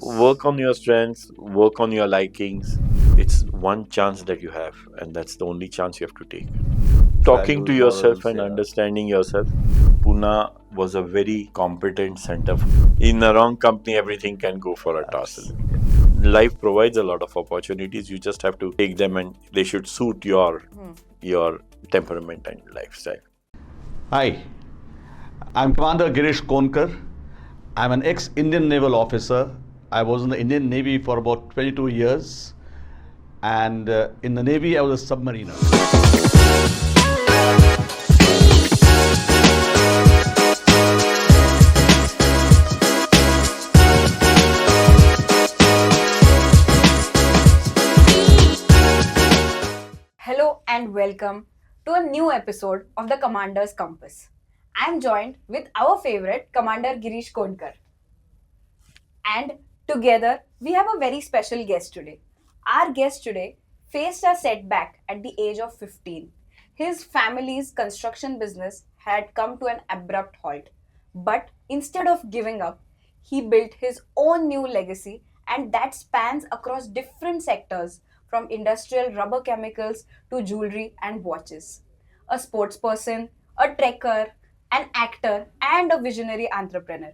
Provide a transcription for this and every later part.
Work on your strengths, work on your likings. It's one chance that you have, and that's the only chance you have to take. Talking to Values, yourself morals, and yeah. understanding yourself. Pune was a very competent center. In the wrong company, everything can go for a toss. Absolutely. Life provides a lot of opportunities. You just have to take them, and they should suit your temperament and lifestyle. Hi, I'm Commander Girish Konkar. I'm an ex-Indian naval officer. I was in the Indian Navy for about 22 years, and in the Navy I was a submariner. Hello and welcome to a new episode of the Commander's Compass. I am joined with our favorite Commander Girish Konkar. And together we have a very special guest today. Our guest today faced a setback at the age of 15. His family's construction business had come to an abrupt halt. But instead of giving up, he built his own new legacy, and that spans across different sectors from industrial rubber chemicals to jewelry and watches. A sportsperson, a trekker, an actor, and a visionary entrepreneur.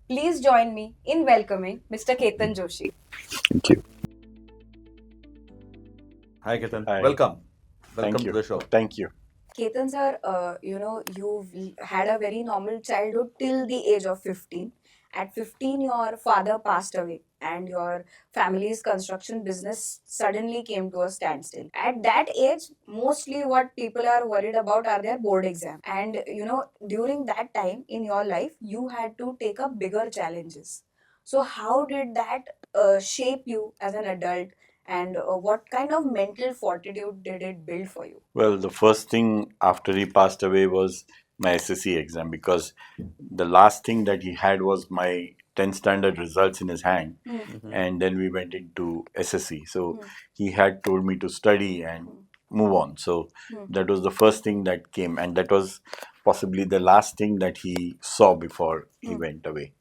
Please join me in welcoming Mr. Ketan Joshi. Thank you. Hi, Ketan. Hi. Welcome. Thank Welcome to you. the show. Thank you. Ketan sir, you've had a very normal childhood till the age of 15. At 15, your father passed away and your family's construction business suddenly came to a standstill. At that age, mostly what people are worried about are their board exam. And, during that time in your life, you had to take up bigger challenges. So, how did that shape you as an adult? And what kind of mental fortitude did it build for you? Well, the first thing after he passed away was my SSC exam, because the last thing that he had was my 10th standard results in his hand. And then we went into SSC. So he had told me to study and move on. So that was the first thing that came, and that was possibly the last thing that he saw before he went away.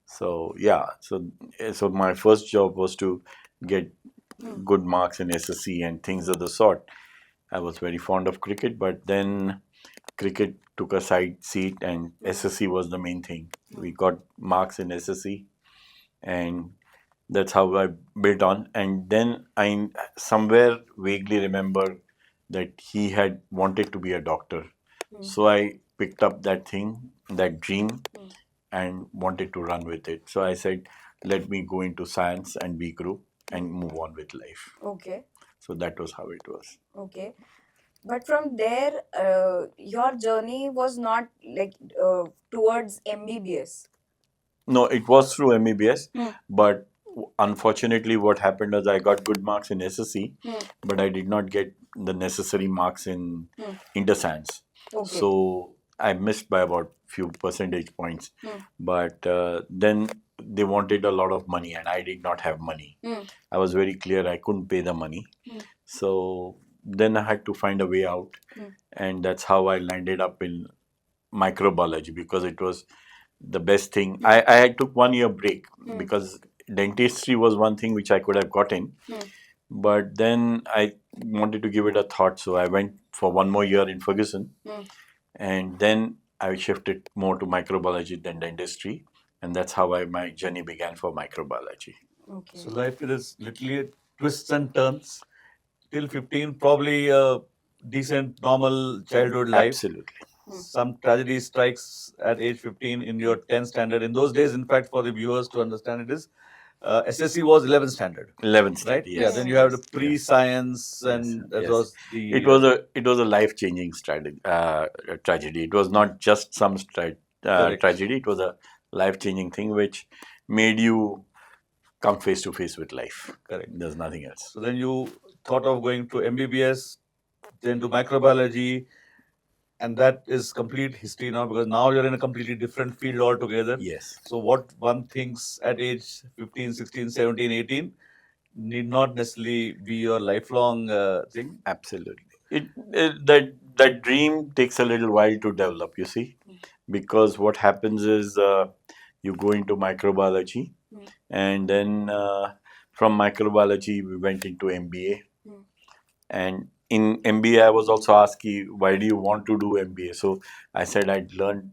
So yeah, so my first job was to get good marks in SSC and things of the sort. I was very fond of cricket, but then cricket took a side seat, and SSC was the main thing. We got marks in SSC, and that's how I built on. And then I somewhere vaguely remember that he had wanted to be a doctor. So I picked up that thing, that dream, and wanted to run with it. So I said, let me go into science and B group and move on with life. Okay, So that was how it was. okay. But from there, your journey was not like towards MBBS. No, it was through MBBS, but unfortunately, what happened was I got good marks in SSC, but I did not get the necessary marks in interscience. Okay. So I missed by about few percentage points. But then they wanted a lot of money, and I did not have money. I was very clear I couldn't pay the money. So then I had to find a way out, and that's how I landed up in microbiology, because it was the best thing. I took 1 year break because dentistry was one thing which I could have gotten, but then I wanted to give it a thought, so I went for 1 more year in Ferguson, and then I shifted more to microbiology than dentistry, and that's how my journey began for microbiology. Okay. So life is literally twists and turns. Till 15, probably a decent, normal childhood life. Absolutely. Some tragedy strikes at age 15 in your 10th standard. In those days, in fact, for the viewers to understand it is, SSC was 11th standard. 11th Right? standard, yes. Yeah, then you have the pre-science, and that Yes. was the... It was a life changing tragedy. It was not just some Correct. tragedy. It was a life changing thing which made you come face to face with life. Correct. There's nothing else. So then you thought of going to MBBS, then to microbiology, and that is complete history now, because now you're in a completely different field altogether. Yes. So what one thinks at age 15, 16, 17, 18 need not necessarily be your lifelong thing. Absolutely. That dream takes a little while to develop, you see, because what happens is you go into microbiology, And then from microbiology, we went into MBA. And in MBA, I was also asked, why do you want to do MBA? So I said I'd learned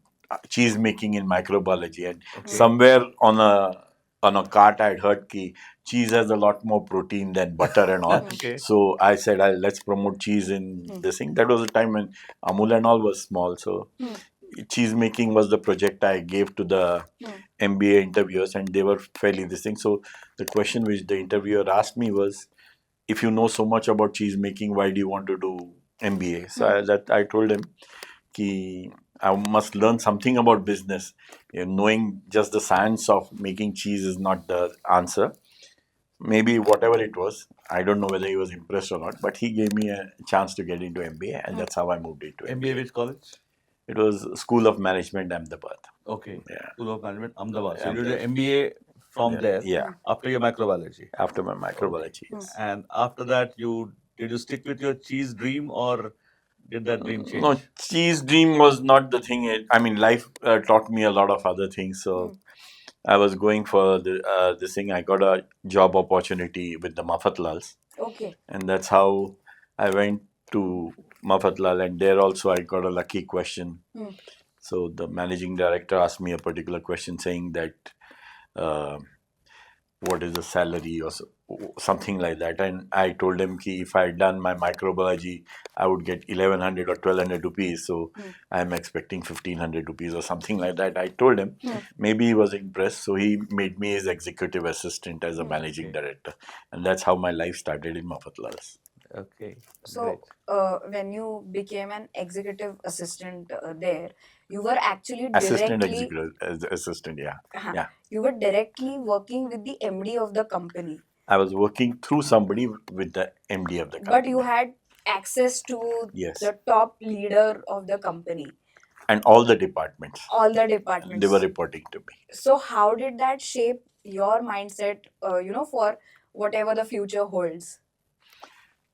cheese making in microbiology. And somewhere on a cart, I'd heard ki cheese has a lot more protein than butter and all. Okay. So I said, let's promote cheese in this thing. That was a time when Amul and all was small. So cheese making was the project I gave to the MBA interviewers, and they were fairly this thing. So the question which the interviewer asked me was, if you know so much about cheese making, why do you want to do MBA? So I told him ki I must learn something about business. Knowing just the science of making cheese is not the answer. Maybe whatever it was, I don't know whether he was impressed or not, but he gave me a chance to get into MBA, and that's how I moved into MBA which college? It was School of Management, Ahmedabad. Okay. Yeah. School of Management, Ahmedabad. So you did Ahmedabad. an MBA from there. Yeah. After your microbiology. After my microbiology. Yes. And after that, did you stick with your cheese dream, or did that dream change? No, cheese dream was not the thing. I mean, life taught me a lot of other things. So I was going for this thing. I got a job opportunity with the Mafatlals. Okay. And that's how I went to Mafatlal. And there also I got a lucky question. So the managing director asked me a particular question saying that what is the salary or something like that. And I told him ki if I had done my microbiology, I would get 1100 or 1200 rupees. So I'm expecting 1500 rupees or something like that. I told him. Maybe he was impressed. So he made me his executive assistant as a managing director. And that's how my life started in Mafatlals. Okay. So, when you became an executive assistant there, you were actually Assistant directly executive assistant, yeah. Yeah. you were directly working with the MD of the company, I was working through somebody with the MD of the company. but you had access to Yes. the top leader of the company, And all the departments. all the departments. They were reporting to me. So, how did that shape your mindset, for whatever the future holds?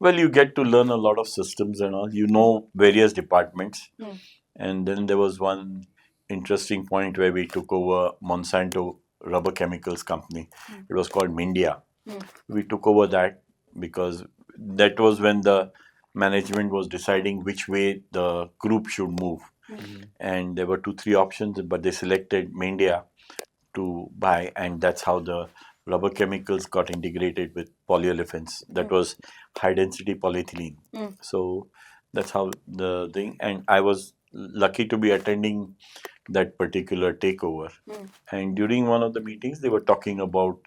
Well, you get to learn a lot of systems and all. You know various departments. And then there was one interesting point where we took over Monsanto Rubber Chemicals Company. It was called Mindia. We took over that because that was when the management was deciding which way the group should move. And there were 2-3 options, but they selected Mindia to buy, and that's how the rubber chemicals got integrated with polyolefins. That was high density polyethylene. So that's how the thing. And I was lucky to be attending that particular takeover. And during one of the meetings, they were talking about,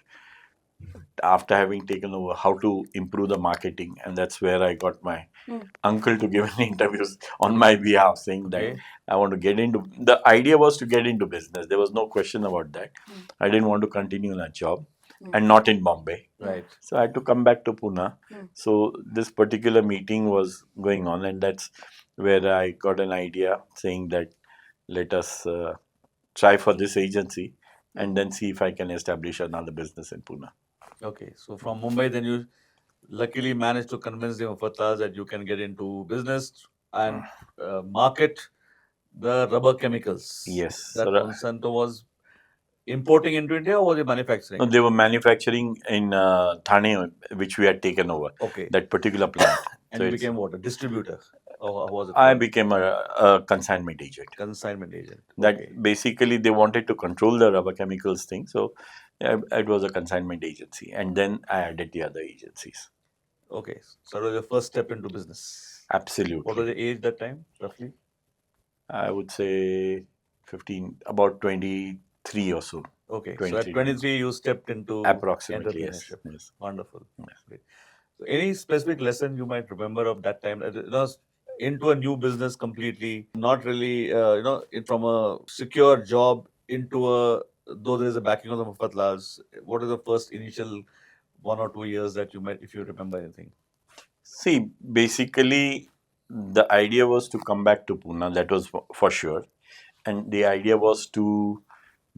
after having taken over, how to improve the marketing. And that's where I got my uncle to give an interviews on my behalf, saying that I want to get into. The idea was to get into business. There was no question about that. I didn't want to continue that job, and not in Bombay. Right. So I had to come back to Pune. So this particular meeting was going on, and that's where I got an idea saying that let us try for this agency and then see if I can establish another business in Pune. Okay. So from Mumbai, then you luckily managed to convince the Mafatlas that you can get into business and market the rubber chemicals. Yes. That So Monsanto was importing into India, or was it manufacturing? no, they were manufacturing in Thane, which we had taken over. Okay. That particular plant. And So you it's- became what? A distributor? Or was it? I called? became a consignment agent. Consignment agent. That Okay. basically they wanted to control the rubber chemicals thing, so it was a consignment agency, and then I added the other agencies. Okay. So that was your first step into business. Absolutely. What was the age that time, roughly? I would say 15, about 23 or so. Okay. So 23. at 23, you stepped into Approximately, yes. entrepreneurship. Yes. Wonderful. Yes. Great. So any specific lesson you might remember of that time? Into a new business completely, not really, from a secure job into though there is a backing of the Mafatlals, what is the first initial 1 or 2 years that you met, if you remember anything? See, basically, the idea was to come back to Pune. That was for sure, and the idea was to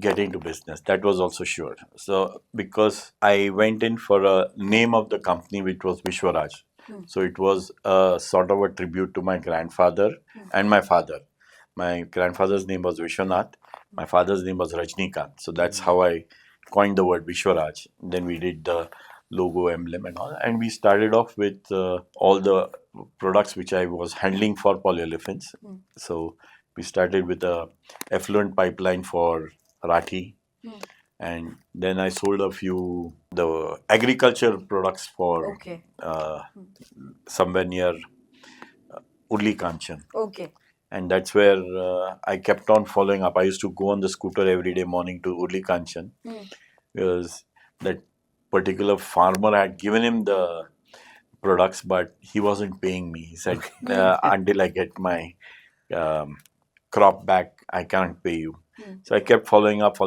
get into business. That was also sure. So because I went in for a name of the company, which was Vishwaraj. So it was a sort of a tribute to my grandfather and my father. My grandfather's name was Vishwanath. My father's name was Rajnikant. So that's how I coined the word Vishwaraj. Then we did the logo, emblem, and all. And we started off with all the products which I was handling for polyolefins. So we started with a effluent pipeline for Rathi, and then I sold a few the agriculture products for Okay. somewhere near Urli Kanchan. Okay. And that's where I kept on following up. I used to go on the scooter every day morning to Urli Kanchan because that particular farmer had given him the products, but he wasn't paying me. He said, until I get my um, crop back, I can't pay you. So I kept following up,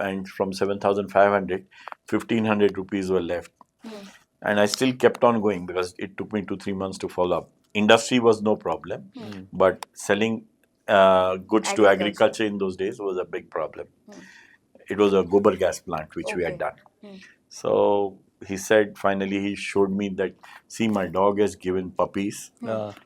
and from 7,500, 1,500 rupees were left. And I still kept on going because it took me 2-3 months to follow up. Industry was no problem, but selling goods to agriculture in those days was a big problem. It was a gobar gas plant which we had done. So he said, finally, he showed me that, see, my dog has given puppies.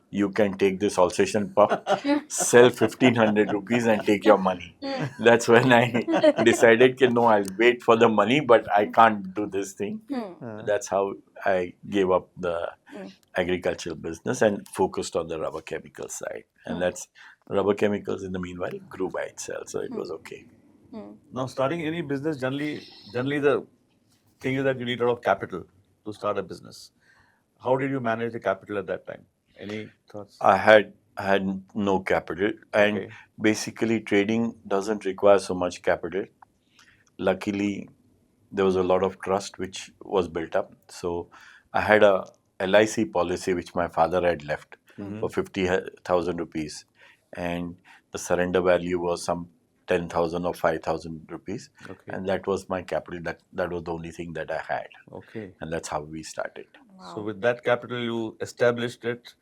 You can take this Alsatian pup, sell 1,500 rupees and take your money. That's when I decided, no, I'll wait for the money, but I can't do this thing. That's how I gave up the agricultural business and focused on the rubber chemical side. And that's rubber chemicals in the meanwhile grew by itself. So it was okay. Now, starting any business, generally the thing is that you need a lot of capital to start a business. How did you manage the capital at that time? Any thoughts? I had no capital, and Okay. basically trading doesn't require so much capital. Luckily, there was a lot of trust which was built up. So I had a LIC policy which my father had left for 50,000 rupees, and the surrender value was some 10,000 or 5,000 rupees, Okay. and that was my capital. That was the only thing that I had, Okay. and that's how we started. So with that capital, you established it,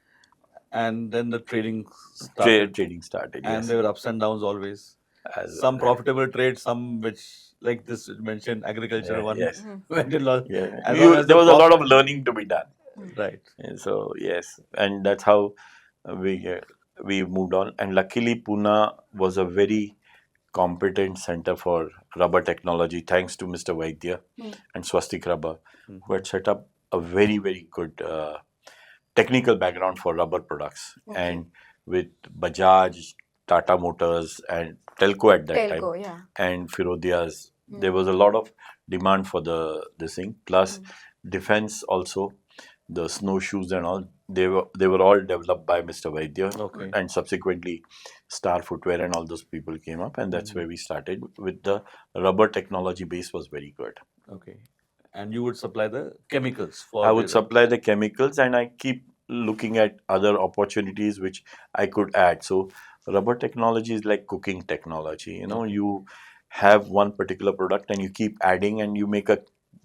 and then the trading started. Trading started. And Yes. there were ups and downs always. As- Some profitable trades, some which, like this you mentioned, agriculture Yeah, one yes. went in loss. Yeah. As long as There the was a lot profit- of learning to be done. Right. And so yes, and that's how we moved on. And luckily, Pune was a very competent center for rubber technology, thanks to Mr. Vaidya and Swastik Rubber, who had set up a very good technical background for rubber products. And with Bajaj, Tata Motors, and Telco at that Telco, time, yeah. and Firodias, there was a lot of demand for this thing. Plus, defense also, the snowshoes and all, they were all developed by Mr. Vaidya. Okay. And subsequently Star Footwear and all those people came up, and that's where we started with the rubber technology base was very good. Okay. And you would supply the chemicals for. I would supply the chemicals, and I keep looking at other opportunities which I could add. So rubber technology is like cooking technology. You have one particular product and you keep adding, and you make a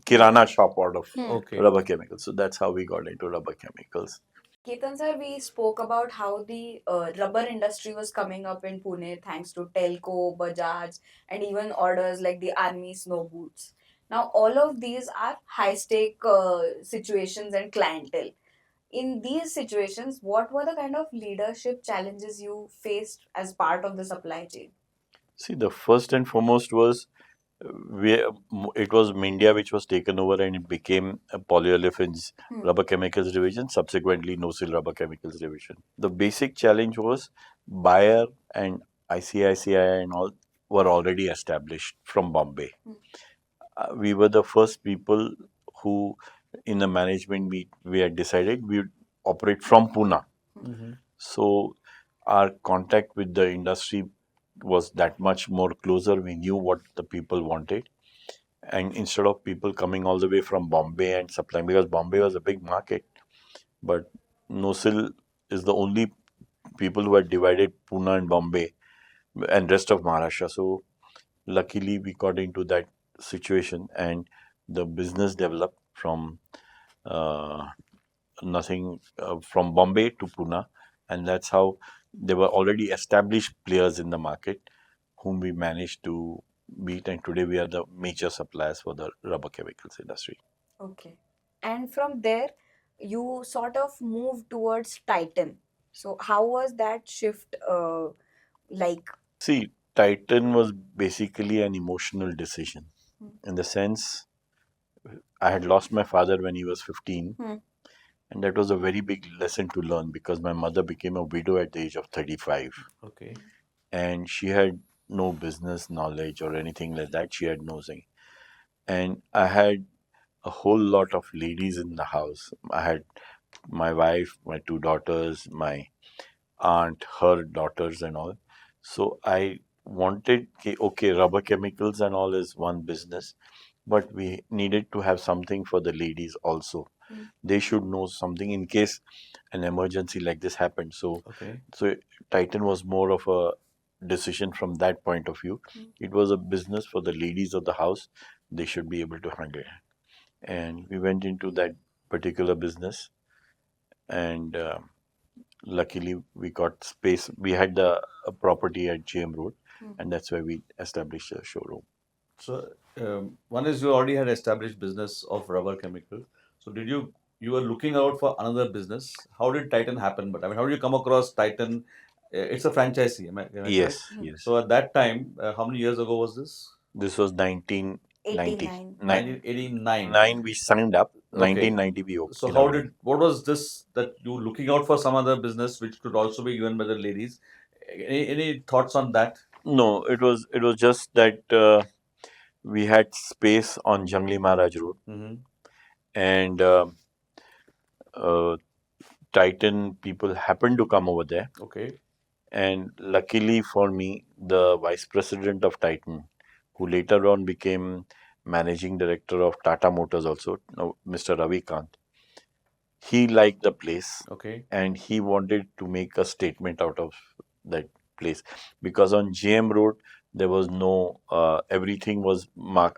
kirana shop out of Okay. rubber chemicals. So that's how we got into rubber chemicals. Ketan sir, we spoke about how the rubber industry was coming up in Pune thanks to Telco, Bajaj, and even orders like the army snow boots. Now, all of these are high stake situations and clientele. In these situations, what were the kind of leadership challenges you faced as part of the supply chain? See, the first and foremost was it was Mindia which was taken over, and it became a polyolefins rubber chemicals division, subsequently no-seal rubber chemicals division. The basic challenge was Bayer and ICICI and all were already established from Bombay. We were the first people who, in the management meet, we had decided we would operate from Pune. So our contact with the industry was that much more closer. We knew what the people wanted. And instead of people coming all the way from Bombay and supplying, because Bombay was a big market, but Nosil is the only people who had divided Pune and Bombay and rest of Maharashtra. So luckily we got into that situation, and the business developed from uh, nothing from Bombay to Pune, and that's how there were already established players in the market whom we managed to beat, and today we are the major suppliers for the rubber chemicals industry. Okay. And from there, you sort of moved towards Titan. So, how was that shift like? See, Titan was basically an emotional decision. in the sense I had lost my father when he was 15, and that was a very big lesson to learn because my mother became a widow at the age of 35, Okay. and she had no business knowledge or anything like that. She had no thing. And I had a whole lot of ladies in the house. I had my wife, my two daughters, my aunt, her daughters, and all. So I wanted, okay, rubber chemicals and all is one business, but we needed to have something for the ladies also. They should know something in case an emergency like this happened. Okay. So Titan was more of a decision from that point of view. It was a business for the ladies of the house. They should be able to handle it. And we went into that particular business, and luckily we got space. We had the a property at GM Road, and that's where we established a showroom. So one is you already had established business of rubber chemical. So did you were looking out for another business? How did Titan happen? But I mean, how did you come across Titan? It's a franchisee, am I correct? Yes, yes. So at that time, how many years ago was this? This was 1990. 89. 1989. Nine we signed up. Okay. 1990 we So how inaugurated. what was this that you looking out for some other business which could also be given by the ladies? Any thoughts on that? No, it was just that we had space on Jangli Maharaj Road, Mm-hmm. and uh, Titan people happened to come over there. Okay. And luckily for me, the vice president of Titan, who later on became managing director of Tata Motors also, Mr. Ravi Kant, he liked the place, Okay. and he wanted to make a statement out of that place, because on GM Road there was no everything was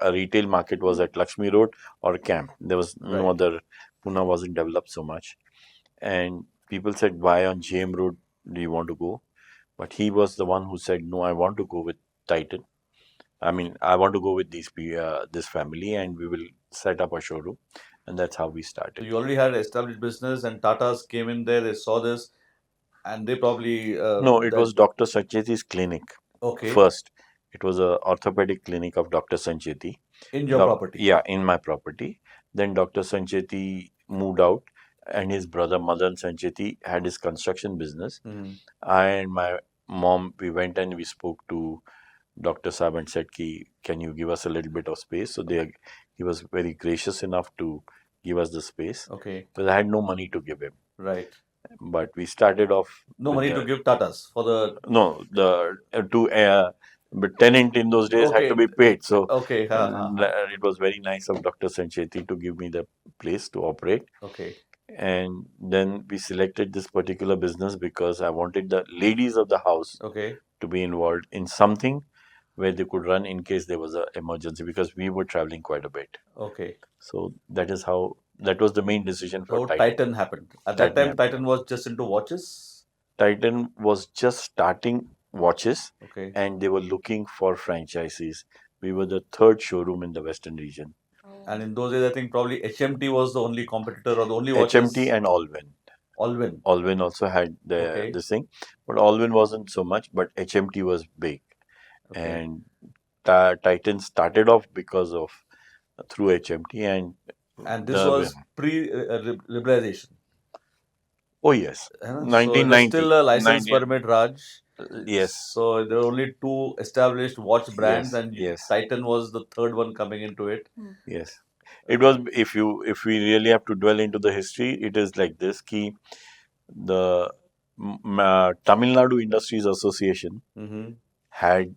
a retail market was at Lakshmi Road or Camp. There was no Right. other. Pune wasn't developed so much, and people said, why on GM Road do you want to go? But he was the one who said, no, I want to go with Titan. I mean, I want to go with this family, and we will set up a showroom, and that's how we So started. you already had established business, and Tata's came in there. They saw this, and they probably No, it was Dr. Sancheti's clinic. okay First, it was a orthopedic clinic of Dr. Sancheti. in your property. Yeah, in my property. Then Dr. Sancheti moved out, and his brother Madan Sancheti had his construction business. Mhm. I and my mom, we went and we spoke to Dr. Saab and said, can you give us a little bit of space? So he was very gracious enough to give us the space, Okay. because I had no money to give him. Right. But we started off No with money to give Tatas for the no, the but tenant in those days had to be paid. So okay. Ha, ha, ha. it was very nice of Dr. Sancheti to give me the place to operate. Okay. And then we selected this particular business because I wanted the ladies of the house Okay. to be involved in something where they could run in case there was an emergency, because we were traveling quite a bit. Okay. So that was the main decision for So Titan. Titan happened. At that Titan time, happened. Titan was just into watches. Titan was just starting watches, Okay. and they were looking for franchises. We were the third showroom in the Western region. And in those days, I think probably HMT was the only competitor or the only watches. HMT and Allwyn. Allwyn. Allwyn also had Okay. this thing, but Allwyn wasn't so much, but HMT was big. Okay. And Titan started off because of through HMT, and this was pre-liberalization. Oh yes, So it 1990. was still a license 19 permit Raj. Yes, So there were only two established watch brands, yes, and yes, Titan was the third one coming into it. yes. It was, if we really have to dwell into the history, it is like this: ki the Tamil Nadu Industries Association Mm-hmm. had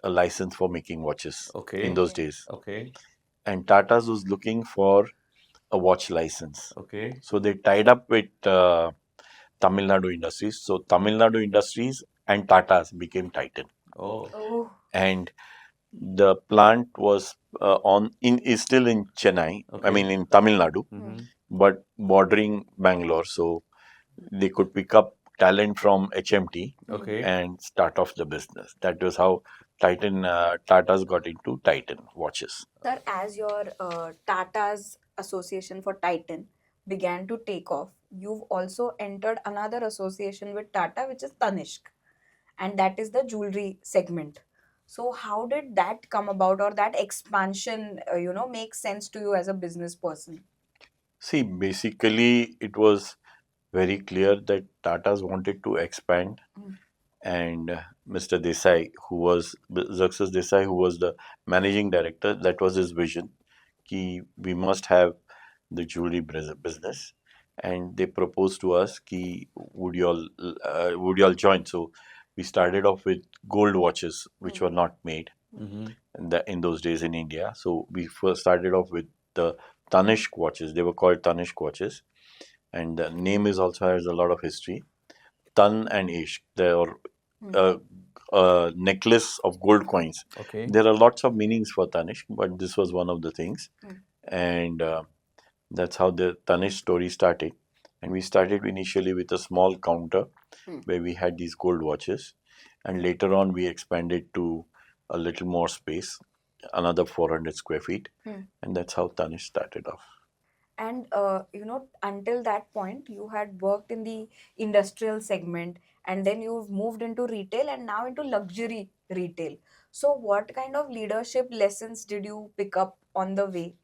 a license for making watches Okay. in those days, Okay. and Tata's was looking for a watch license. Okay. So they tied up with Tamil Nadu Industries. So Tamil Nadu Industries and Tata's became Titan, Oh. and the plant was is still in Chennai. Okay. I mean in Tamil Nadu, Mm-hmm. but bordering Bangalore. So they could pick up talent from HMT Okay. and start off the business. That was how Tata's got into Titan watches. Sir, as your Tata's association for Titan began to take off, you've also entered another association with Tata, which is Tanishq, and that is the jewelry segment. So how did that come about, or that expansion, make sense to you as a business person? See, basically, it was very clear that Tata's wanted to expand, Mm. and Mr. Desai, Success Desai, who was the managing director, that was his vision. We must have the jewelry business, and they proposed to us, would you all join? So we started off with gold watches, which were not made in those days in India. So we first started off with the Tanishq watches. They were called Tanishq watches, and the name is also has a lot of history. Tan and Ishq. They are a, a necklace of gold coins. Okay. There are lots of meanings for Tanishq, but this was one of the things. And that's how the Tanishq story started. And we started initially with a small counter where we had these gold watches. And later on, we expanded to a little more space, another 400 square feet. And that's how Tanishq started off. And until that point, you had worked in the industrial segment, and then you've moved into retail, and now into luxury retail. So what kind of leadership lessons did you pick up on the way?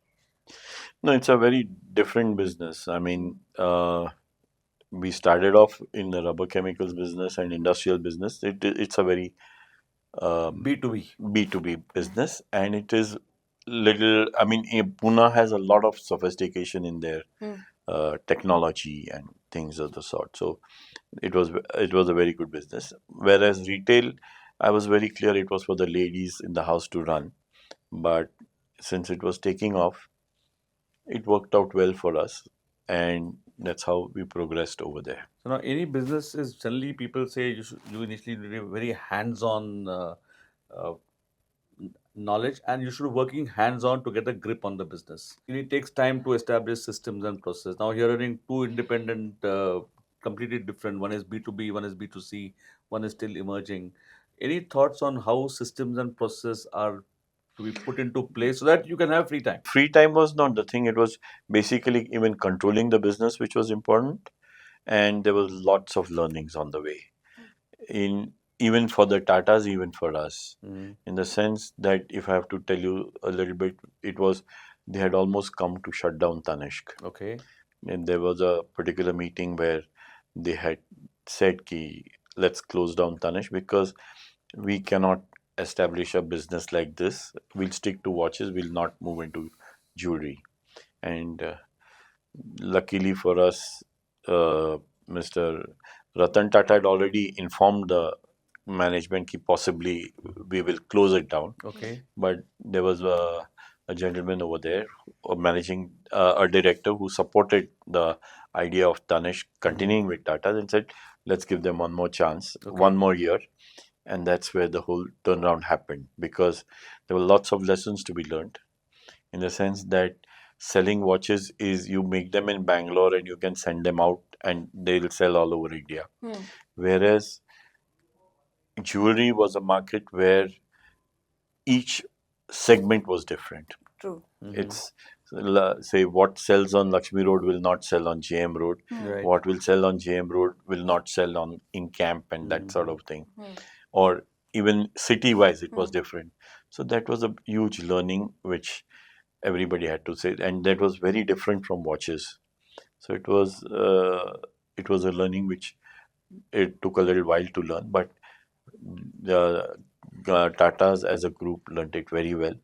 No, it's a very different business. I mean, we started off in the rubber chemicals business and industrial business. It's a very B2B. B2B business, and it is little. I mean, Pune has a lot of sophistication in their technology and things of the sort. So it was a very good business. Whereas retail, I was very clear it was for the ladies in the house to run, but since it was taking off, it worked out well for us, and that's how we progressed over there. So now any business is generally people say you initially need a very hands-on uh, knowledge and you should be working hands-on to get a grip on the business. It takes time to establish systems and process. Now you're running two independent, completely different. One is B2B, one is B2C, one is still emerging. Any thoughts on how systems and process are to be put into place so that you can have free time? Free time was not the thing. It was basically even controlling the business, which was important, and there was lots of learnings on the way. In even for the Tatas, even for us, in the sense that if I have to tell you a little bit, it was they had almost come to shut down Tanishq. Okay. And there was a particular meeting where they had said ki let's close down Tanishq because we cannot establish a business like this. We'll stick to watches. We'll not move into jewelry. And luckily for us, Mr. Ratan Tata had already informed the management that possibly we will close it down. Okay. But there was a gentleman over there, a director who supported the idea of Tanish continuing with Tata and said, let's give them one more chance, one more year. And that's where the whole turnaround happened because there were lots of lessons to be learned in the sense that selling watches is you make them in Bangalore and you can send them out and they'll sell all over India. Whereas jewelry was a market where each segment was different. True. It's say what sells on Lakshmi Road will not sell on JM Road. Right. What will sell on JM Road will not sell on in camp and that sort of thing. Or even city wise, it was different. So that was a huge learning which everybody had to say, and that was very different from watches. So it was a learning which it took a little while to learn, but the Tatas as a group learned it very well,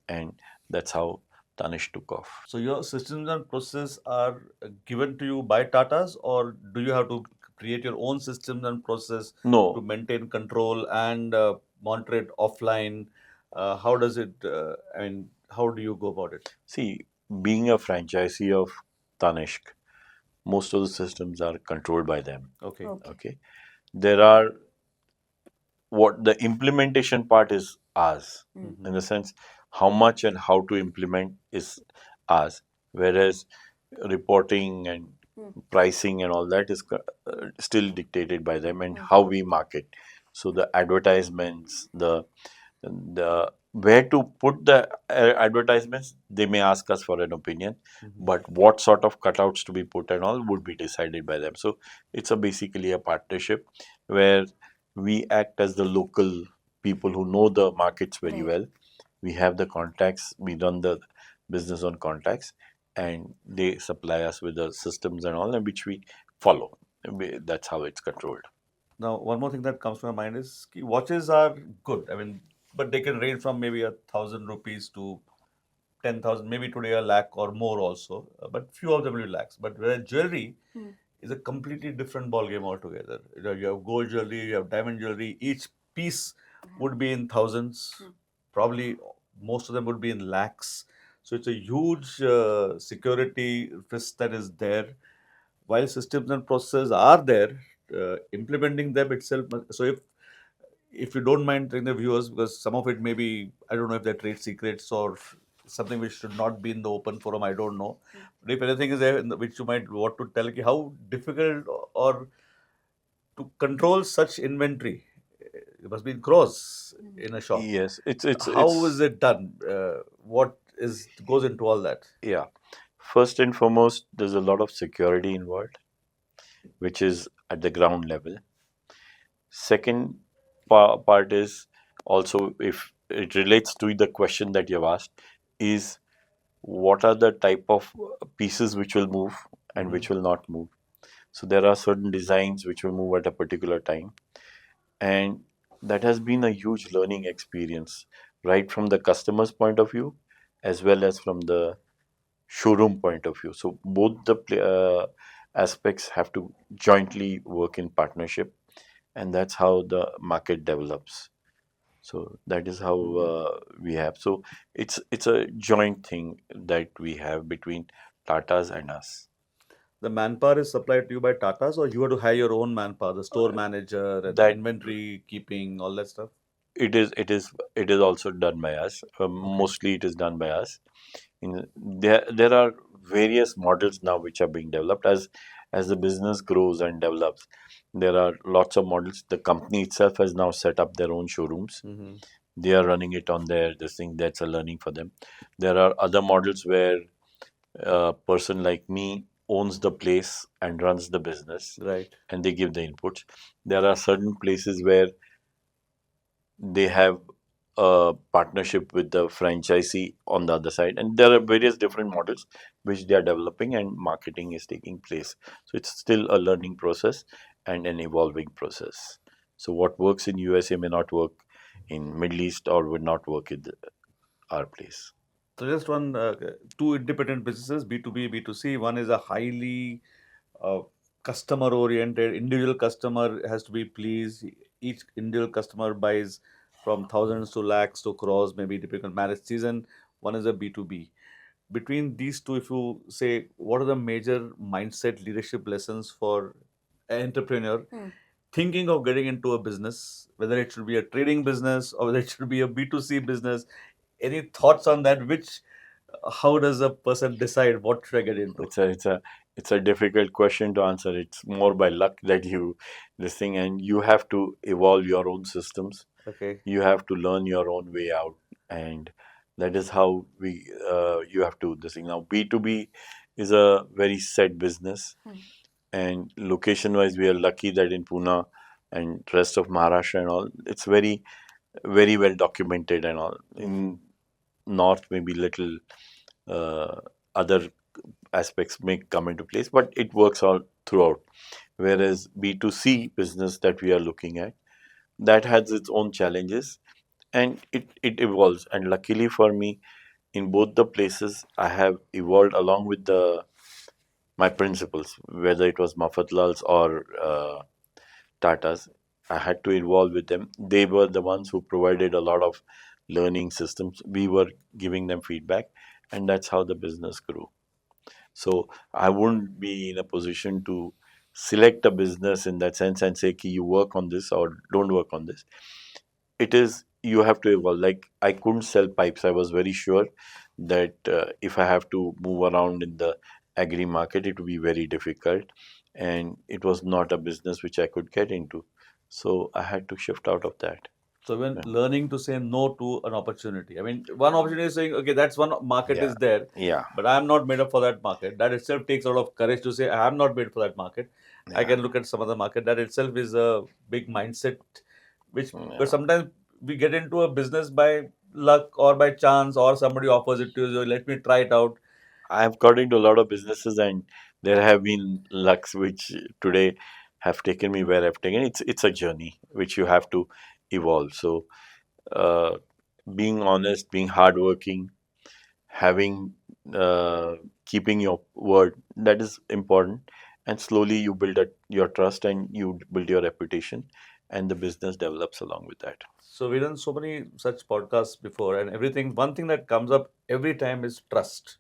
and that's how Tanish took off. So your systems and process are given to you by Tatas, or do you have to create your own systems and process No. to maintain control and monitor it offline? How does it? How do you go about it? See, being a franchisee of Tanishq, most of the systems are controlled by them. Okay. Okay. There are what the implementation part is ours in the sense how much and how to implement is ours, whereas reporting and pricing and all that is still dictated by them and how we market. So the advertisements, the where to put the advertisements, they may ask us for an opinion, but what sort of cutouts to be put and all would be decided by them. So it's basically a partnership where we act as the local, and they act as the global. So that's how it works. So your systems and process are given to you by Tatas, or do you have to create your own systems and process to maintain control and monitor it offline? See, being a franchisee of Tanishq, most of the systems are controlled by them. Okay. There are what the implementation part is ours in the sense how much and how to implement is ours, whereas people who know the markets very Right. well. We have the contacts. We run the business on contacts, and they supply us with the systems and all, and which we follow. That's how it's controlled. Now, one more thing that comes to my mind is watches are good. I mean, but they can range from maybe 1,000 rupees to 10,000, maybe today a lakh or more also. But few of them will be lakhs. But whereas jewelry is a completely different ball game altogether. You have gold jewelry, you have diamond jewelry. Each piece would be in thousands. Probably most of them would be in lakhs. So it's a huge security risk that is there. While systems and processes are there, implementing them itself. So if you don't mind telling the viewers, because some of it may be, I don't know if they're trade secrets or something which should not be in the open forum, I don't know. But if anything is there which you might want to tell, how difficult or to control such inventory, it must be in crores in a shop. Yes, it's How is it done? What is goes into all that? yeah. First and foremost, there's a lot of security involved, which is at the ground level. Second part is also, if it relates to the question that you've asked, is what are the type of pieces which will move and which will not move. So there are certain designs which will move at a particular time, and that has been a huge learning experience, right from the customer's point of view as well as from the showroom point of view. So both the aspects have to jointly work in partnership, and that's how the market develops. So that is how we have. So it's a joint thing that we have between Tatas and us. The manpower is supplied to you by Tatas, or you have to hire your own manpower, the store manager and That inventory keeping, all that stuff? it is also done by us. Okay. Mostly it is done by us. There are various models now which are being developed as the business grows and develops. There are lots of models. The company itself has now set up their own showrooms. Mm-hmm. They are running it on their this thing. That's a learning for them. There are other models where a person like me owns the place and runs the business, Right. and they give the inputs. There are certain places where they have a partnership with the franchisee on the other side, and there are various different models which they are developing, and marketing is taking place. So it's still a learning process and an evolving process. So what works in USA may not work in Middle East or would not work in our place. So just two independent businesses, B2B, B2C. One is a highly uh, customer oriented. Individual customer has to be pleased. Each individual customer buys from thousands to lakhs to crores, maybe depending on marriage season. One is a B2B. Between these two, if you say, what are the major mindset leadership lessons for an entrepreneur thinking of getting into a business, whether it should be a trading business or whether it should be a B2C business? Any thoughts on that? How does a person decide what should I get into? It's a difficult question to answer. It's more by luck that you this thing, and you have to evolve your own systems. Okay. You have to learn your own way out, and that is how you have to this thing. Now B2B is a very set business, and location wise we are lucky that in Pune and rest of Maharashtra and all, it's very well documented and all. In north maybe little other aspects may come into place, but it works all throughout. Whereas B2C business that we are looking at, that has its own challenges, and it evolves. And luckily for me, in both the places, I have evolved along with my principles, whether it was Mafatlals or Tatas. I had to evolve with them. They were the ones who provided a lot of learning systems. We were giving them feedback, and that's how the business grew. So I wouldn't be in a position to select a business in that sense and say, "Ki, you work on this or don't work on this." It is you have to evolve. Like I couldn't sell pipes. I was very sure that if I have to move around in the agri market, it would be very difficult, and it was not a business which I could get into. So I had to shift out of that. So when Yeah. learning to say no to an opportunity, I mean, one opportunity is saying, okay, that's one market Yeah. is there, Yeah. but I am not made up for that market. That itself takes a lot of courage to say, I am not made for that market. I Yeah. can look at some other market. That itself is a big mindset, which, but Yeah. sometimes we get into a business by luck or by chance, or somebody offers it to you, so let me try it out. I've got into a lot of businesses, and there have been lucks which today have taken me where I've taken. It's a journey which you have to evolve. So, uh, being honest, being hardworking, having keeping your word, that is important. And slowly you build your trust and you build your reputation, and the business develops along with that. So we've done so many such podcasts before, and everything. One thing that comes up every time is trust.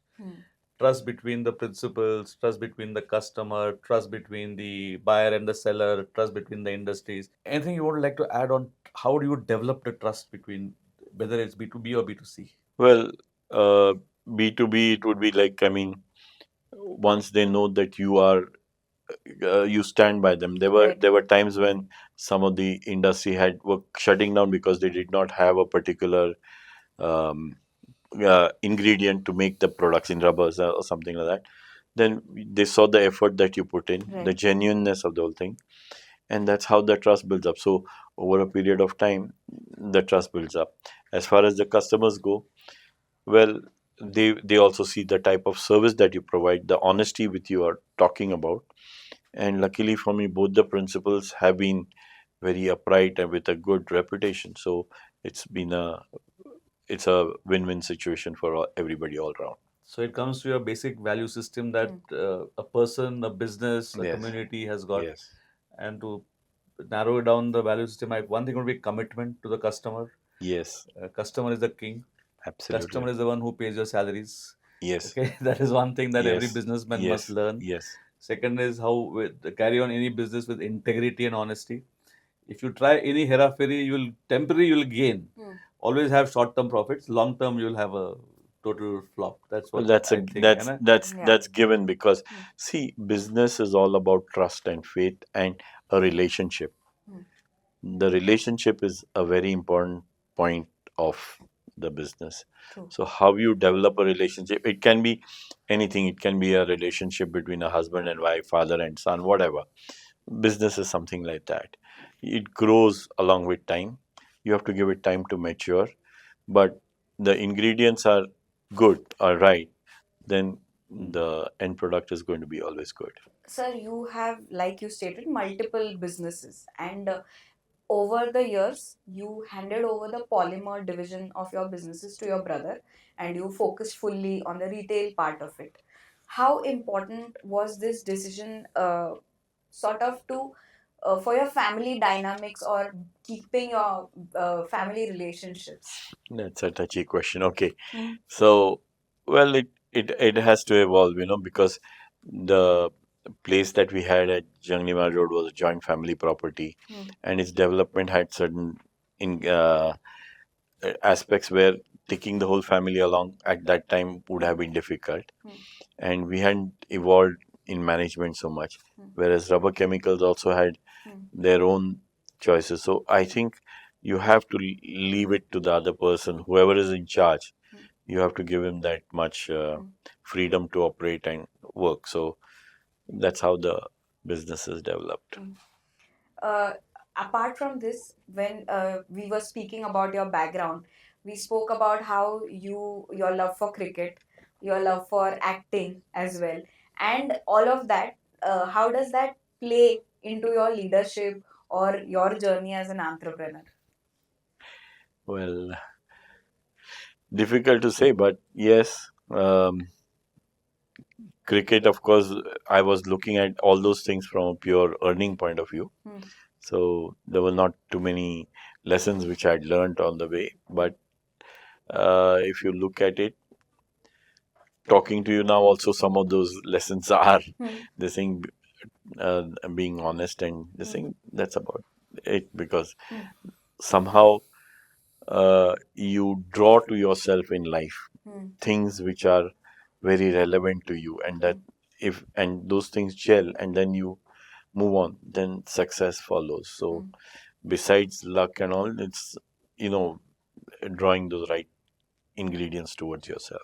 Trust between the principals, trust between the customer, trust between the buyer and the seller, trust between the industries. Anything you would like to add on? How do you develop the trust between, whether it's B2B or B2C? Well, B2B, it would be like, I mean, once they know that you stand by them. Right. There were times when some of the industry were shutting down because they did not have a particular um, ingredient to make the products in rubbers or something like that. Then they saw the effort that you put in, the Right. genuineness of the whole thing, and that's how the trust builds up. So over a period of time, the trust builds up. As far as the customers go, well, they also see the type of service that you provide, the honesty with you are talking about. And luckily for me, both the principals have been very upright and with a good reputation. So it's been it's a win-win situation for everybody all around. So it comes to your basic value system that a person, a business, a Yes. community has got. Yes. And to narrow down the value system, one thing would be commitment to the customer. Yes. Customer is the king. Absolutely. Customer is the one who pays your salaries. Yes. Okay, that is one thing that every Yes. businessman must Yes. learn. Yes. Second is how carry on any business with integrity and honesty. If you try any hera-fairy, you will gain. Always have short-term profits. Long-term, you'll have a total flop. That's Well, what I think. And Yeah. that's given because see, business is all about trust and faith and a relationship. The relationship is a very important point of the business. True. So how you develop a relationship, it can be anything. It can be a relationship between a husband and wife, father and son, whatever. Business is something like that. It grows along with time. You have to give it time to mature, but the ingredients are good, are right, then the end product is going to be always good. Sir, you have, like you stated, multiple businesses, and over the years, you handed over the polymer division of your businesses to your brother, and you focused fully on the retail part of it. How important was this decision, sort of to for your family dynamics or keeping your family relationships? That's a touchy question. Okay. So, well, it has to evolve, because the place that we had at Jangnima Road was a joint family property, and its development had certain in aspects where taking the whole family along at that time would have been difficult, and we hadn't evolved in management so much. Whereas rubber chemicals also had their own choices. So I think you have to leave it to the other person, whoever is in charge. You have to give him that much freedom to operate and work. So that's how the business is developed. uh, Apart from this, when we were speaking about your background, we spoke about how your love for cricket, your love for acting as well, and all of that. How does that play into your leadership or your journey as an entrepreneur? Well, difficult to say, but yes, cricket, of course, I was looking at all those things from a pure earning point of view. So there were not too many lessons which I had learned on the way. But if you look at it, talking to you now, also some of those lessons are the thing, being honest and the thing. That's about it, because somehow you draw to yourself in life things which are very relevant to you, and that if and those things gel, and then you move on, then success follows. So besides luck and all, it's you know drawing those right ingredients towards yourself.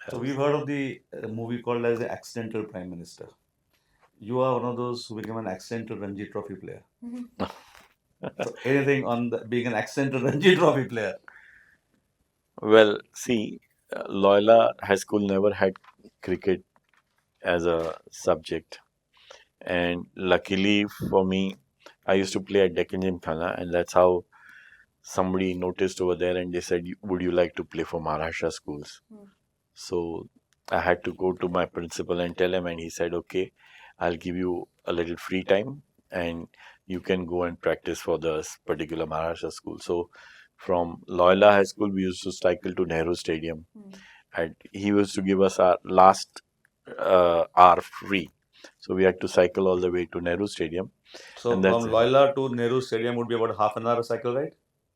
so we've heard of the movie called as the Accidental Prime Minister. You are one of those who became an accidental Ranji Trophy player. So anything on being an accidental Ranji Trophy player? Well, see, Loyola High School never had cricket as a subject. And luckily for me, I used to play at Deccan Gymkhana, and that's how somebody noticed over there and they said, would you like to play for Maharashtra schools? So I had to go to my principal and tell him, and he said, okay, I'll give you a little free time and you can go and practice for this particular Maharashtra school. So from Loyola High School, we used to cycle to Nehru Stadium, and he used to give us our last hour free. So we had to cycle all the way to Nehru Stadium. So And from that's Loyola to Nehru Stadium would be about half an hour cycle ride?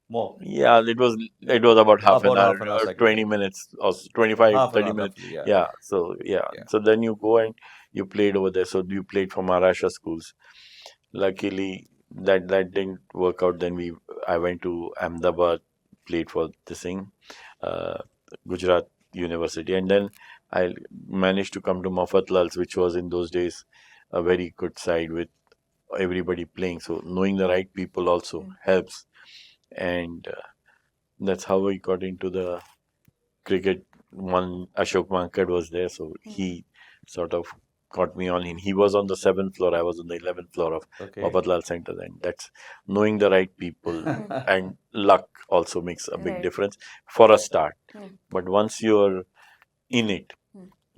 More. Yeah, it was about half an About hour, half an hour cycle 20 ride. minutes or 25, Half an 30 hour minutes. roughly, yeah. Yeah, so yeah. Yeah. So then you go and you played over there. So you played for Maharashtra schools. Luckily, that didn't work out. Then I went to Ahmedabad, played for this thing, uh, Gujarat University, and then I managed to come to Mafatlals, which was in those days a very good side with everybody playing. So knowing the right people also helps, and that's how I got into the cricket. One Ashok Mankad was there, so he sort of got me on. He was on the 7th floor, I was on the 11th floor of Okay. Mafatlal Center. Then that's knowing the right people and luck also makes a big difference for a start. But once you're in it,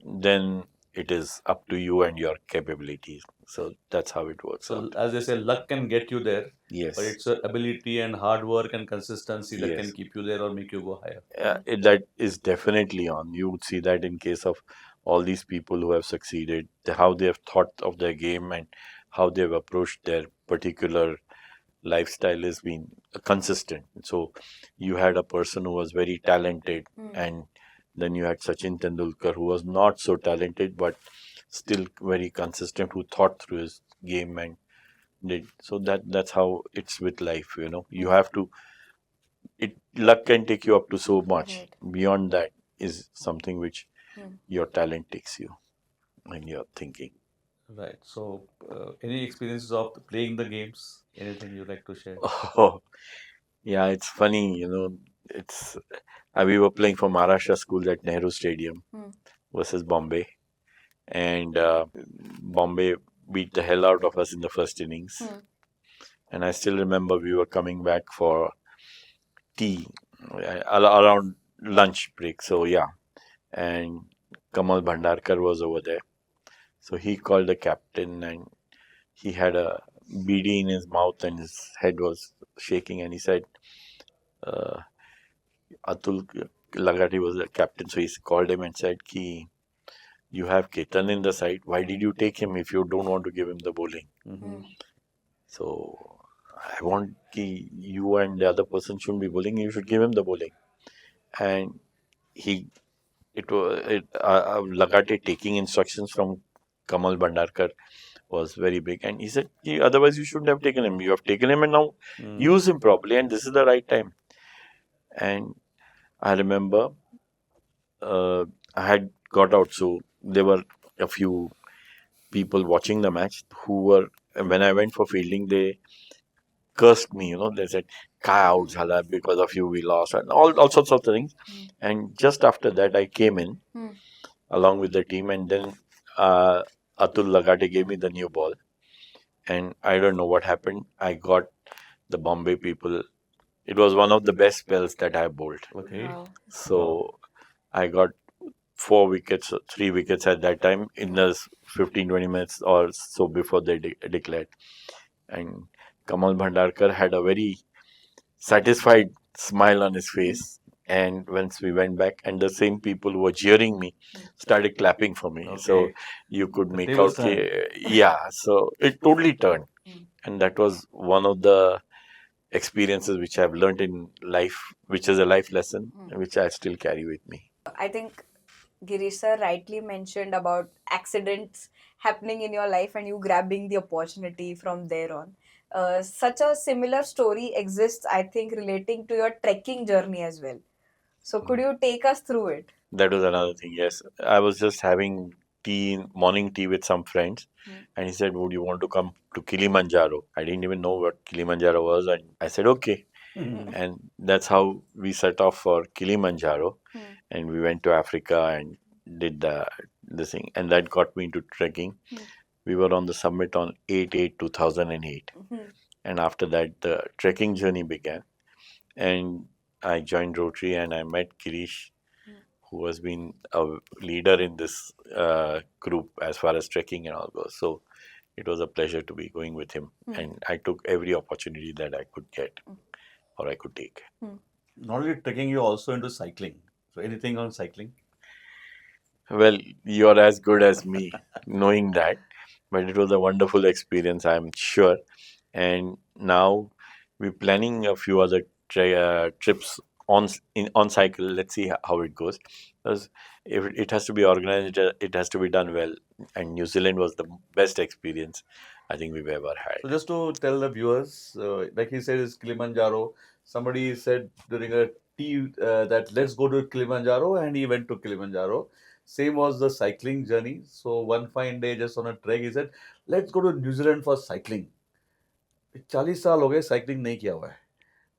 then it is up to you and your capabilities. So that's how it works So out. as they say, luck can get you there, Yes. but it's ability and hard work and consistency that can Yes. keep you there or make you go higher. That is definitely on. You would see that in case of all these people who have succeeded, how they have thought of their game and how they have approached their particular lifestyle has been consistent. So you had a person who was very talented, and then you had Sachin Tendulkar, who was not so talented but still very consistent, who thought through his game and did. So that's how it's with life. You have to. Luck can take you up to so much. Beyond that is something which your talent takes you and your thinking. Right. So, any experiences of playing the games? Anything you'd like to share? Oh, yeah, it's funny. It's we were playing for Maharashtra schools at Nehru Stadium versus Bombay, and Bombay beat the hell out of us in the first innings. And I still remember we were coming back for tea around lunch break. So yeah, and Kamal Bhandarkar was over there. So he called the captain, and he had a beady in his mouth and his head was shaking, and he said, Atul Lagati was the captain, so he called him and said, Ki, you have Ketan in the side. Why did you take him if you don't want to give him the bowling? So I want Ki, you and the other person shouldn't be bowling. You should give him the bowling. And Lagate taking instructions from Kamal Bhandarkar was very big. And he said, otherwise you shouldn't have taken him. You have taken him and now use him properly, and this is the right time. And I remember I had got out, so there were a few people watching the match who were, when I went for fielding, they cursed me, they said, Kai out jhala, because of you we lost, and all sorts of things. And just after that, I came in along with the team, and then Atul Lagate gave me the new ball. And I don't know what happened. I got the Bombay people. It was one of the best spells that I bowled. Okay. Wow. So I got 4 wickets, 3 wickets at that time in the 15-20 minutes or so before they declared. And Kamal Bhandarkar had a very satisfied smile on his face. And once we went back, and the same people who were jeering me started clapping for me. Okay. So you could The make tables out, turned. yeah. So it totally turned, and that was one of the experiences which I've learned in life, which is a life lesson, which I still carry with me. I think Girish sir rightly mentioned about accidents happening in your life and you grabbing the opportunity from there on. Such a similar story exists, I think, relating to your trekking journey as well. So, could you take us through it? That was another thing. Yes, I was just having morning tea with some friends, and he said, "Would you want to come to Kilimanjaro?" I didn't even know what Kilimanjaro was, and I said, "Okay." And that's how we set off for Kilimanjaro, and we went to Africa and did the thing, and that got me into trekking. We were on the summit on 8/8/2008, and after that the trekking journey began, and I joined Rotary, and I met Girish, who has been a leader in this group as far as trekking and all goes. So it was a pleasure to be going with him, and I took every opportunity that I could get or I could take. Not only trekking, you're also into cycling. So anything on cycling? Well, you're as good as me knowing that, but it was a wonderful experience, I'm sure. And now we're planning a few other trips on cycle. Let's see how it goes. Because if it has to be organized, it has to be done well. And New Zealand was the best experience I think we've ever had. So just to tell the viewers, like he said, is Kilimanjaro. Somebody said during a tea that let's go to Kilimanjaro, and he went to Kilimanjaro. Same was the cycling journey. So one fine day, just on a trek, he said, "Let's go to New Zealand for cycling." 40 साल हो गए cycling नहीं किया हुआ है.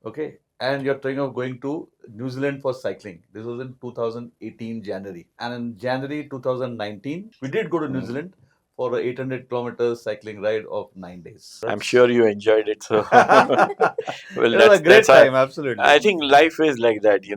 Okay, and you're thinking of going to New Zealand for cycling. This was in 2018 January, and in January 2019, we did go to New Zealand for a 800 kilometers cycling ride of 9 days. I'm sure you enjoyed it. So, well, It was a great that's how- time, absolutely. I think life is like that. You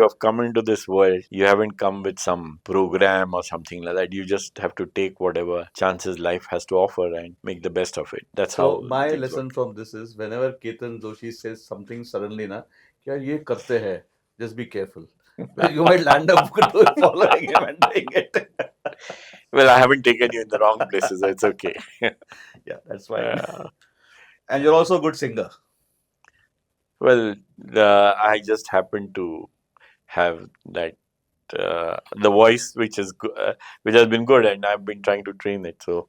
have come into this world. You haven't come with some program or something like that. You just have to take whatever chances life has to offer and make the best of it. That's So how my things lesson work. from this is whenever Ketan Joshi says something suddenly, na, क्या ये करते हैं, just be careful. You might land up following him and doing it. Well, I haven't taken you in the wrong places. So it's okay. Yeah, that's fine. And you're also a good singer. Well, I just happen to have that the voice which has been good, and I've been trying to train it. So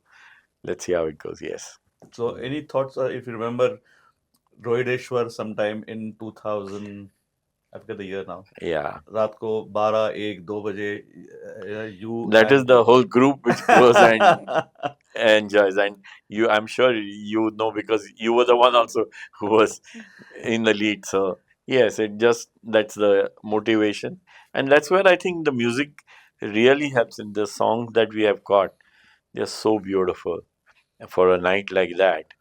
let's see how it goes. Yes. So any thoughts, if you remember Rohideshwar sometime in 2000, I forget the year now. Yeah. रात को 12, 1, 2 बजे you That is and the whole group which goes and enjoys, and I'm sure you know, because you were the one also who was in the lead. So yes, that's the motivation, and that's where I think the music really helps. In the songs that we have got, they're so beautiful for a night like that.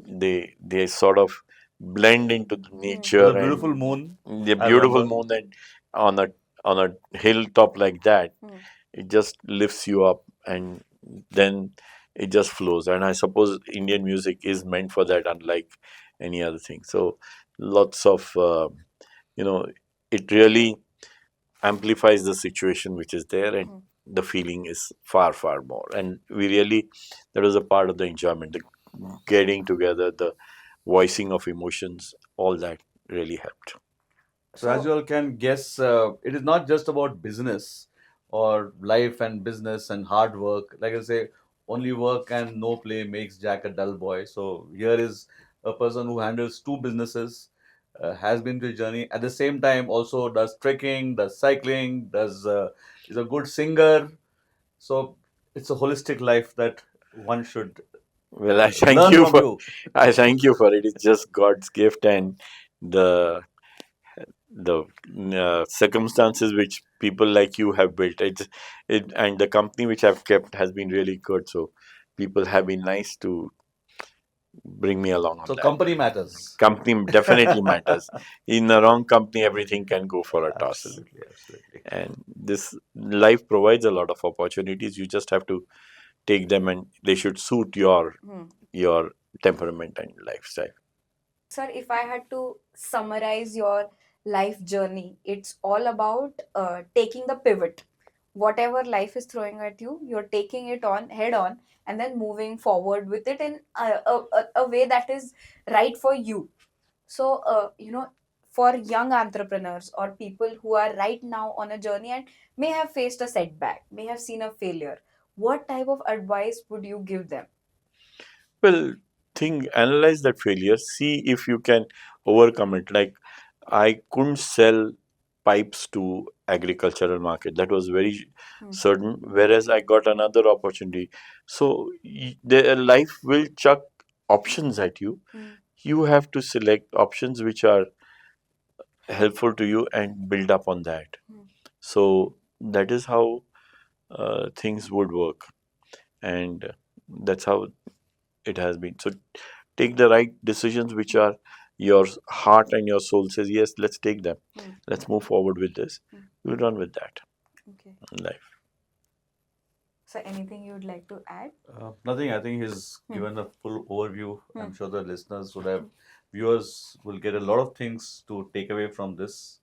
They sort of blend into the nature, the and beautiful moon. the I beautiful remember. moon, and on a hilltop like that, it just lifts you up, and then it just flows. And I suppose Indian music is meant for that, unlike any other thing. So lots of it really amplifies the situation which is there, and the feeling is far more. And that was a part of the enjoyment, the getting together, the voicing of emotions, all that really helped. So as you all can guess, it is not just about business or life and business and hard work. Like I say, only work and no play makes Jack a dull boy. So here is a person who handles two businesses, has been to a journey. At the same time, also does trekking, does cycling, is a good singer. So it's a holistic life that one should Well, I thank learn you from for you. I thank you for it. It's just God's gift, and the circumstances which people like you have built. And the company which I've kept has been really good. So people have been nice to bring me along on So that. company matters. Company definitely matters. In the wrong company, everything can go for a toss. Absolutely. And this life provides a lot of opportunities. You just have to take them, and they should suit your temperament and lifestyle. Sir, if I had to summarize your life journey, it's all about taking the pivot. Whatever life is throwing at you, you're taking it on head on, and then moving forward with it in a way that is right for you. So, for young entrepreneurs or people who are right now on a journey and may have faced a setback, may have seen a failure, what type of advice would you give them? Well, analyze that failure, see if you can overcome it. Like, I couldn't sell pipes to agricultural market. That was very Hmm. certain. Whereas I got another opportunity. So the life will chuck options at you. Hmm. You have to select options which are helpful to you and build up on that. Hmm. So that is how things would work, and that's how it has been. So take the right decisions which are your heart and your soul says yes, let's take them. Hmm. Let's move forward with this. Hmm. We'll run with that Okay. in life. So anything you would like to add? Nothing. I think he's Hmm. given a full overview. Hmm. I'm sure the listeners would have, viewers will get a lot of things to take away from this.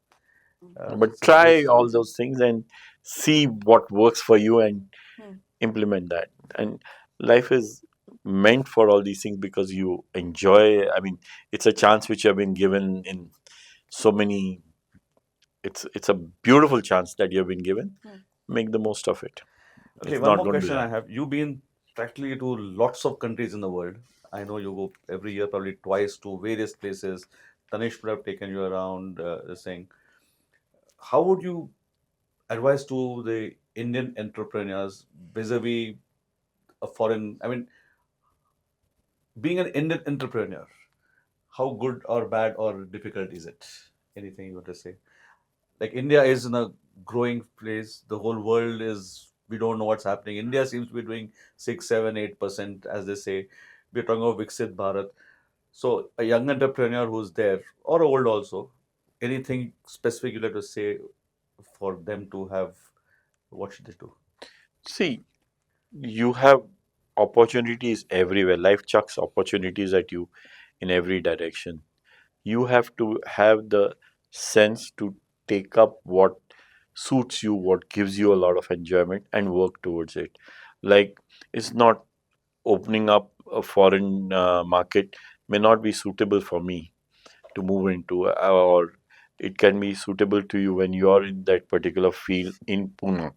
But It's a great try all story. those things and see what works for you and Hmm. implement that. And life is meant for all these things because you enjoy. I mean, it's a chance which you have been given in so many. It's a beautiful chance that you have been given. Hmm. Make the most of it. Okay, It's one not more going to be question I that. have. You've been practically to lots of countries in the world. I know you go every year, probably twice to various places. Tanish would have taken you around, saying, how would you advise to the Indian entrepreneurs vis-a-vis a foreign? I mean, being an Indian entrepreneur, how good or bad or difficult is it? Anything you want to say? Like India is in a growing place. The whole world is, we don't know what's happening. India seems to be doing 6, 7, 8%, as they say. We're talking about Viksit Bharat. So a young entrepreneur who's there, or old also, anything specific you'd like to say for them to have, what should they do? See, you have opportunities everywhere. Life chucks opportunities at you in every direction. You have to have the sense to take up what suits you, what gives you a lot of enjoyment, and work towards it. Like, it's not opening up a foreign market may not be suitable for me to move into, or it can be suitable to you when you are in that particular field in Pune.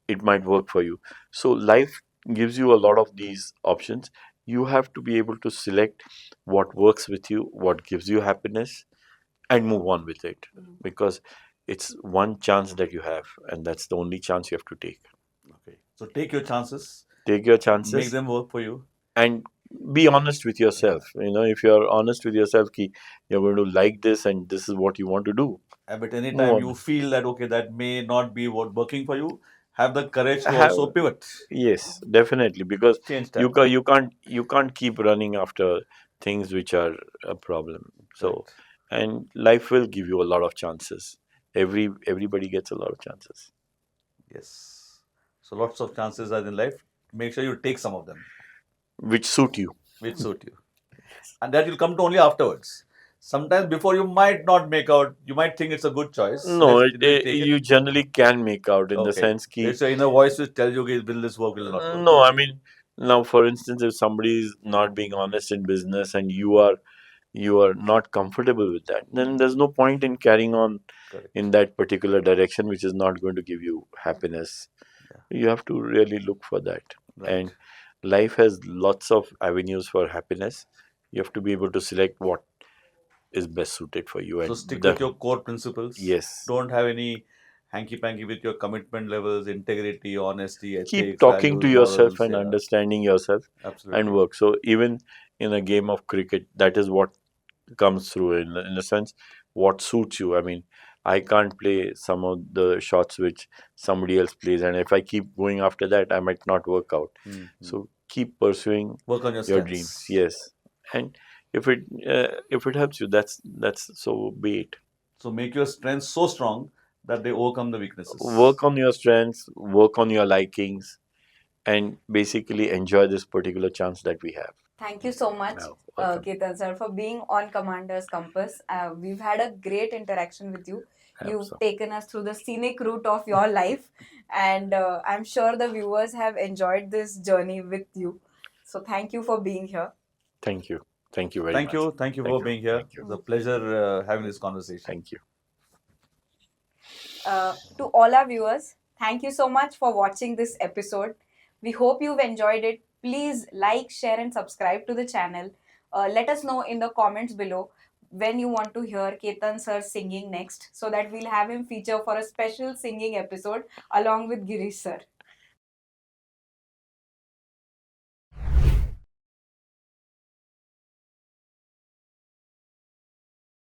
It might work for you. So life gives you a lot of these options. You have to be able to select what works with you, what gives you happiness, and move on with it, because it's one chance that you have, and that's the only chance you have to take. Okay. So take your chances, Take your make chances them work for you. and be honest with Yeah. yourself. If you're honest with yourself, ki you're going to like this and this is what you want to do, But move anytime on. you feel that, okay, that may not be what working for you, have the courage to Have also pivot, Yes, definitely, because change you tack. ca- you can't you can't keep running after things which are a problem. So, Correct. and life will give you a lot of chances. Everybody gets a lot of chances Yes. So lots of chances are in life. Make sure you take some of them which suit you. which suit you. And that will come to only afterwards. Sometimes before you might not make out, you might think it's a good choice. No, Let's take it. you generally can make out in the Okay. sense ki It's your inner voice which tells you, okay, will this work, will it not work? no, I mean, now for instance, if somebody is not being honest in business and you are not comfortable with that, then there's no point in carrying on Correct. in that particular direction which is not going to give you happiness. Yeah. You have to really look for that. Right. And life has lots of avenues for happiness. You have to be able to select what is best suited for you. So And stick with your core principles. yes, Don't have any hanky-panky with your commitment levels, integrity, honesty, keep ethics, talking to values, yourself morals. and Yeah, understanding yourself and absolutely. work. So even in a game of cricket, that is what comes through in a sense what suits you. I mean, I can't play some of the shots which somebody else plays, and if I keep going after that, I might not work out. Hmm. So keep pursuing Work on your your dreams. strengths. Yes, and if it helps you, that's so be it. So make your strengths so strong that they overcome the weaknesses. Work on your strengths, work on your likings, and basically enjoy this particular chance that we have. Thank you so much, Now, welcome. Ketan sir, for being on Commander's Compass. We've had a great interaction with you. You've So, taken us through the scenic route of your life, and I'm sure the viewers have enjoyed this journey with you. So, thank you for being here. thank you, thank you very Thank much. you. Thank you Thank for you, being here. thank you, It's a pleasure having this conversation. thank you. To all our viewers, thank you so much for watching this episode. We hope you've enjoyed it. Please like, share, and subscribe to the channel. Let us know in the comments below when you want to hear Ketan sir singing next, so that we'll have him feature for a special singing episode along with Girish sir.